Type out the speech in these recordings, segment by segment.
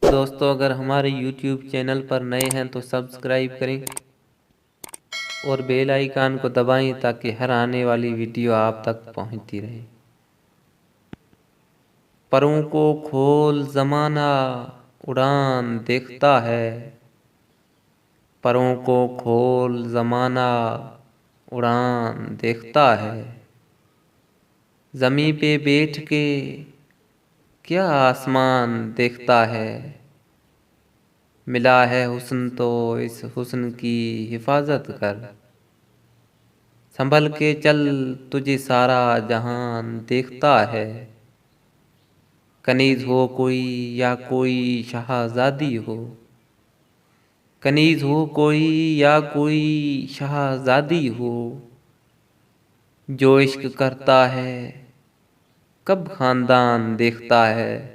दोस्तों अगर हमारे YouTube चैनल पर नए हैं तो सब्सक्राइब करें और बेल आइकन को दबाएं ताकि हर आने वाली वीडियो आप तक पहुंचती रहे। परों को खोल ज़माना उड़ान देखता है, परों को खोल ज़माना उड़ान देखता है। ज़मीं पे बैठ के क्या आसमान देखता है। मिला है हुस्न तो इस हुस्न की हिफाजत कर। संभल के चल तुझे सारा जहान देखता है। कनीज हो कोई या कोई शहजादी हो, कनीज हो कोई या कोई शहजादी हो, जो इश्क करता है कब खानदान देखता है।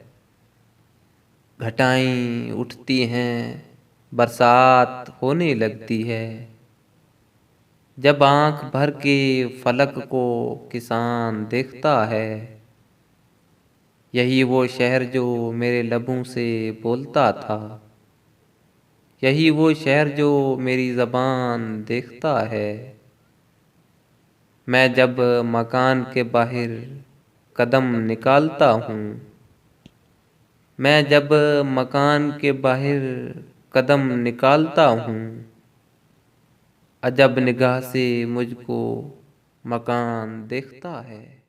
घटाएं उठती हैं बरसात होने लगती है, जब आंख भर के फलक को किसान देखता है। यही वो शहर जो मेरे लबों से बोलता था, यही वो शहर जो मेरी ज़बान देखता है। मैं जब मकान के बाहर कदम निकालता हूँ, मैं जब मकान के बाहर कदम निकालता हूँ, अजब निगाह से मुझको मकान देखता है।